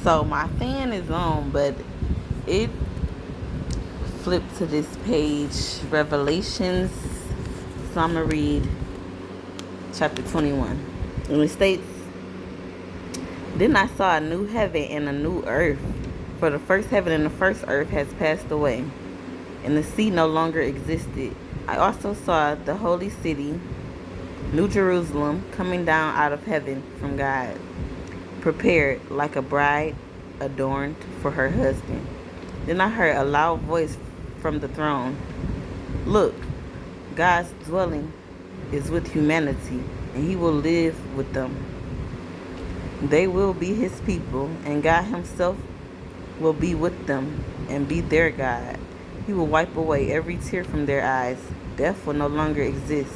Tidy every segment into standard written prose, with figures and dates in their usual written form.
So my fan is on, but it flipped to this page, Revelations. So I'm going to read chapter 21. And it states, "Then I saw a new heaven and a new earth, for the first heaven and the first earth has passed away, and the sea no longer existed. I also saw the holy city, New Jerusalem, coming down out of heaven from God, prepared like a bride adorned for her husband. Then I heard a loud voice from the throne. 'Look, God's dwelling is with humanity, and he will live with them. They will be his people, and God himself will be with them and be their God. He will wipe away every tear from their eyes. Death will no longer exist.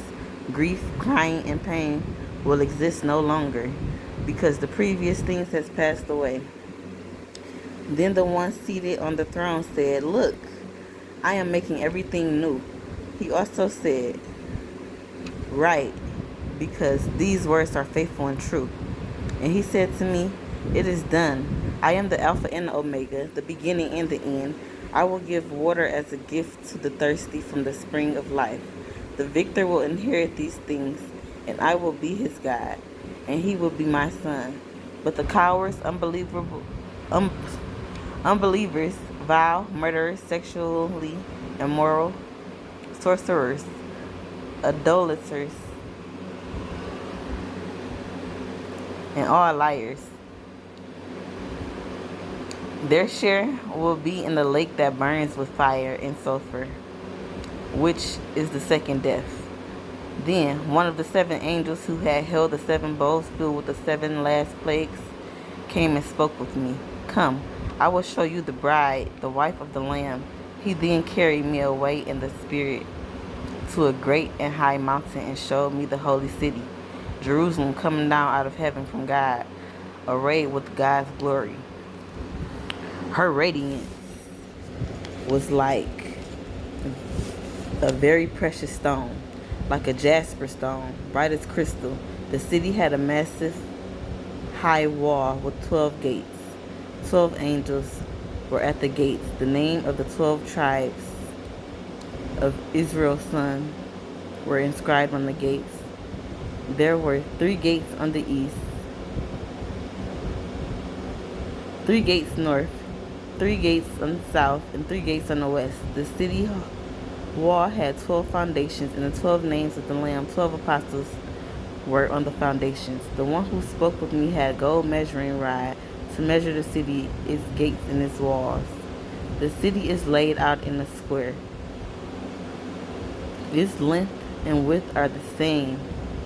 Grief, crying, and pain will exist no longer, because the previous things has passed away.' Then the one seated on the throne said, 'Look, I am making everything new.' He also said, 'Write, because these words are faithful and true.' And he said to me, 'It is done. I am the Alpha and the Omega, the beginning and the end. I will give water as a gift to the thirsty from the spring of life. The victor will inherit these things, and I will be his God, and he will be my son. But the cowards, unbelievers, vile, murderers, sexually immoral, sorcerers, idolaters, and all liars, their share will be in the lake that burns with fire and sulfur, which is the second death.' Then one of the seven angels who had held the seven bowls filled with the seven last plagues came and spoke with me. 'Come, I will show you the bride, the wife of the Lamb.' He then carried me away in the spirit to a great and high mountain and showed me the holy city, Jerusalem, coming down out of heaven from God, arrayed with God's glory. Her radiance was like a very precious stone, like a jasper stone, bright as crystal. The city had a massive high wall with 12 gates. 12 angels were at the gates. The name of the 12 tribes of Israel's son were inscribed on the gates. There were 3 gates on the east, 3 gates north, 3 gates on the south, and 3 gates on the west. The city wall had 12 foundations, and the 12 names of the Lamb. 12 apostles were on the foundations. The one who spoke with me had a gold measuring rod to measure the city, its gates, and its walls. The city is laid out in a square. Its length and width are the same.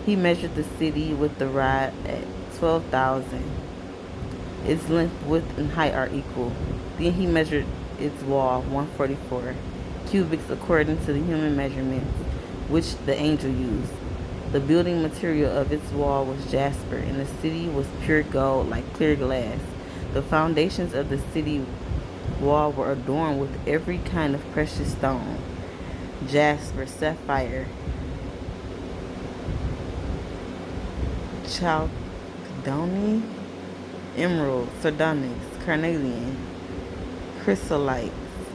He measured the city with the rod at 12,000. Its length, width, and height are equal. Then he measured its wall, 144 cubits according to the human measurements, which the angel used. The building material of its wall was jasper, and the city was pure gold like clear glass. The foundations of the city wall were adorned with every kind of precious stone: jasper, sapphire, chalcedony, emerald, sardonyx, carnelian, chrysolite,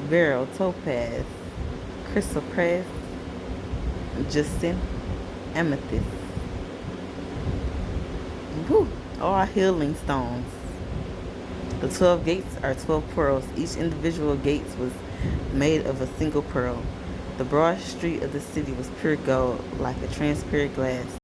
beryl, topaz, chrysoprase, jacinth, amethyst. All healing stones. The 12 gates are 12 pearls. Each individual gate was made of a single pearl. The broad street of the city was pure gold, like a transparent glass.